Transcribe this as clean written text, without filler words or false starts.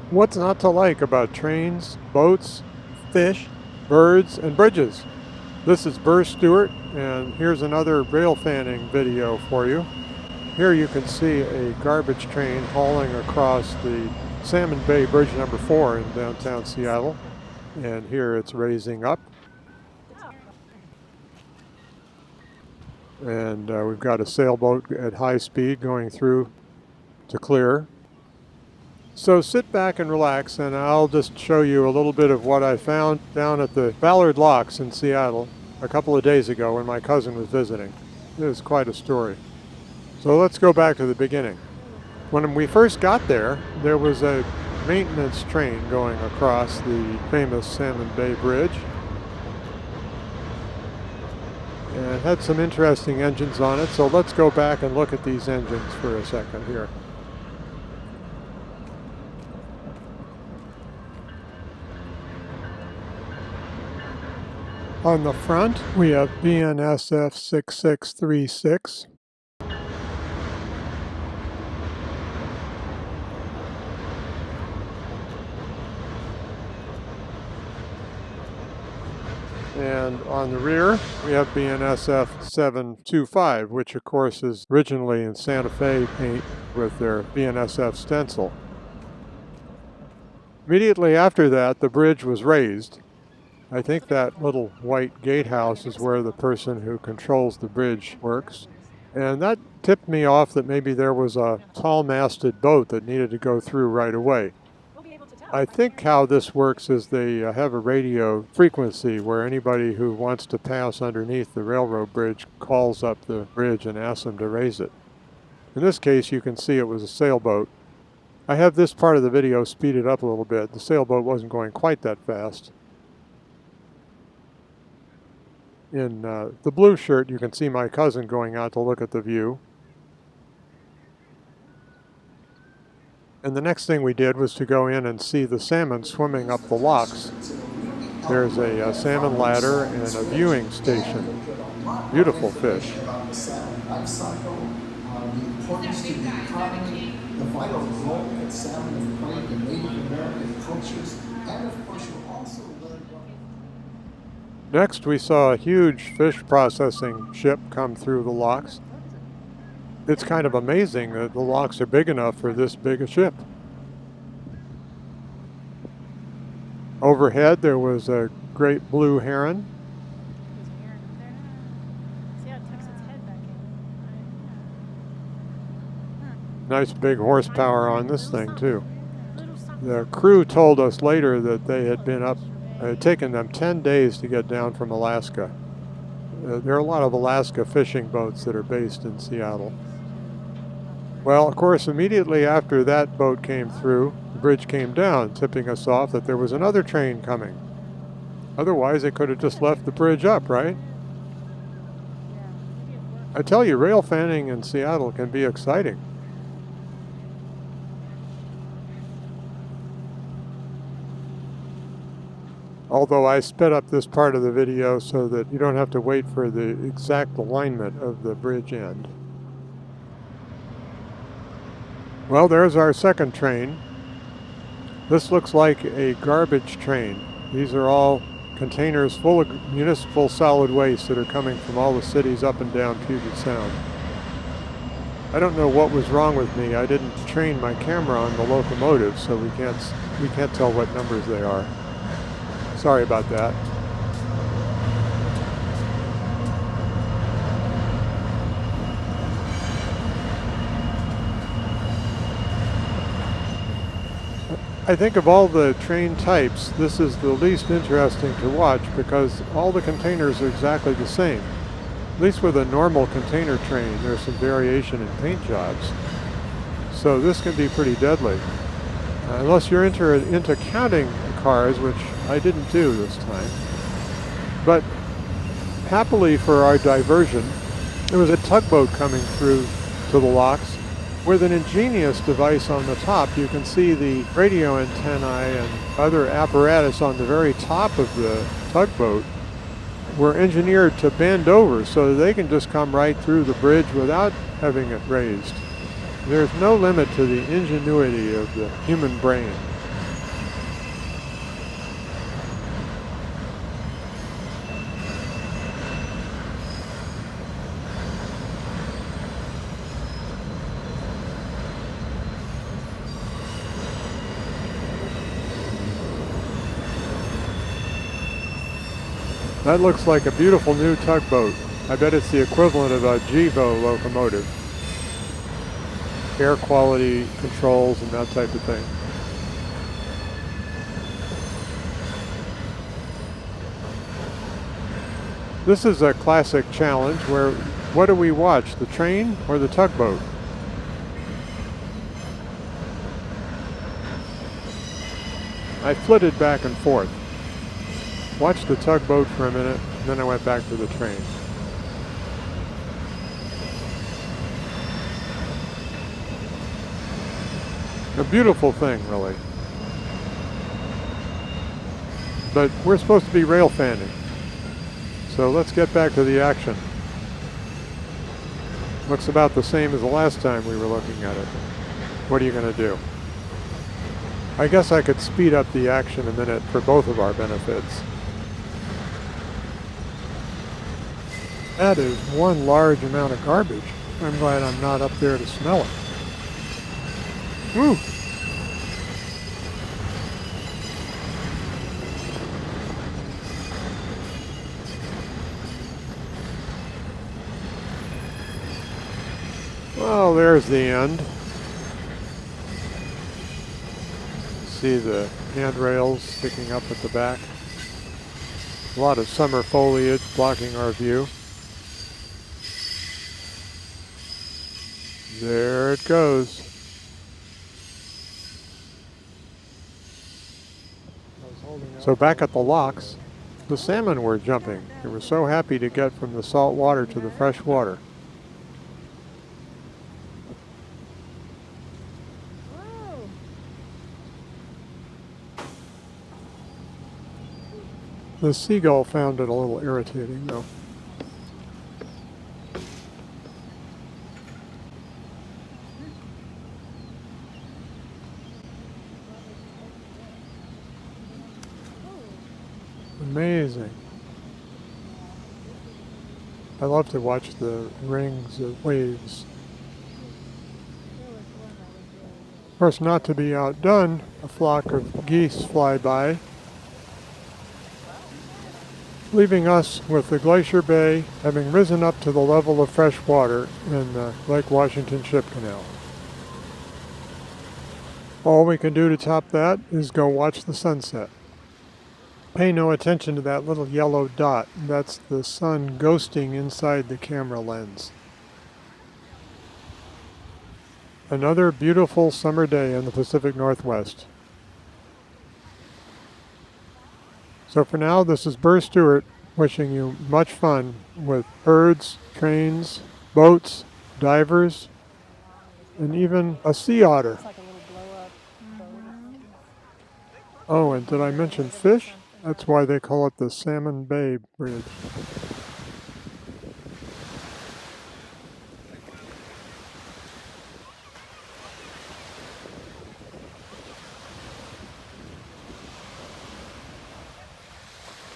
What's not to like about trains, boats, fish, birds, and bridges? This is Burr Stewart, and here's another rail fanning video for you. Here you can see a garbage train hauling across the Salmon Bay Bridge number 4 in downtown Seattle, and here it's raising up. And we've got a sailboat at high speed going through to clear. So sit back and relax, and I'll just show you a little bit of what I found down at the Ballard Locks in Seattle a couple of days ago when my cousin was visiting. It was quite a story. So let's go back to the beginning. When we first got there, there was a maintenance train going across the famous Salmon Bay Bridge. And it had some interesting engines on it, so let's go back and look at these engines for a second here. On the front, we have BNSF 6636. And on the rear, we have BNSF 725, which of course is originally in Santa Fe paint with their BNSF stencil. Immediately after that, the bridge was raised. I think that little white gatehouse is where the person who controls the bridge works. And that tipped me off that maybe there was a tall-masted boat that needed to go through right away. I think how this works is they have a radio frequency where anybody who wants to pass underneath the railroad bridge calls up the bridge and asks them to raise it. In this case, you can see it was a sailboat. I have this part of the video speeded up a little bit. The sailboat wasn't going quite that fast. In the blue shirt, you can see my cousin going out to look at the view. And the next thing we did was to go in and see the salmon swimming up the locks. There's a salmon ladder and a viewing station. Beautiful fish. Next, we saw a huge fish processing ship come through the locks. It's kind of amazing that the locks are big enough for this big a ship. Overhead, there was a great blue heron. Nice big horsepower on this thing, too. The crew told us later that they had been up. It had taken them 10 days to get down from Alaska. There are a lot of Alaska fishing boats that are based in Seattle. Well, of course, immediately after that boat came through, the bridge came down, tipping us off that there was another train coming. Otherwise, they could have just left the bridge up, right? I tell you, rail fanning in Seattle can be exciting. Although I sped up this part of the video so that you don't have to wait for the exact alignment of the bridge end. Well, there's our second train. This looks like a garbage train. These are all containers full of municipal solid waste that are coming from all the cities up and down Puget Sound. I don't know what was wrong with me. I didn't train my camera on the locomotive, so we can't tell what numbers they are. Sorry about that. I think of all the train types, this is the least interesting to watch because all the containers are exactly the same. At least with a normal container train, there's some variation in paint jobs. So this can be pretty deadly. Unless you're into counting cars, which I didn't do this time. But happily for our diversion, there was a tugboat coming through to the locks. With an ingenious device on the top, you can see the radio antennae and other apparatus on the very top of the tugboat were engineered to bend over so that they can just come right through the bridge without having it raised. There's no limit to the ingenuity of the human brain. That looks like a beautiful new tugboat. I bet it's the equivalent of a GEVO locomotive. Air quality controls and that type of thing. This is a classic challenge where, what do we watch, the train or the tugboat? I flitted back and forth. Watched the tugboat for a minute, and then I went back to the train. A beautiful thing, really. But we're supposed to be rail fanning. So let's get back to the action. Looks about the same as the last time we were looking at it. What are you going to do? I guess I could speed up the action a minute for both of our benefits. That is one large amount of garbage. I'm glad I'm not up there to smell it. Woo! Well, there's the end. See the handrails sticking up at the back. A lot of summer foliage blocking our view. There it goes. So back at the locks, the salmon were jumping. They were so happy to get from the salt water to the fresh water. The seagull found it a little irritating, though. Amazing. I love to watch the rings of waves. Of course, not to be outdone, a flock of geese fly by, leaving us with the Glacier Bay having risen up to the level of fresh water in the Lake Washington Ship Canal. All we can do to top that is go watch the sunset. Pay no attention to that little yellow dot. That's the sun ghosting inside the camera lens. Another beautiful summer day in the Pacific Northwest. So for now, this is Burr Stewart wishing you much fun with birds, trains, boats, divers, and even a sea otter. Oh, and did I mention fish? That's why they call it the Salmon Bay Bridge.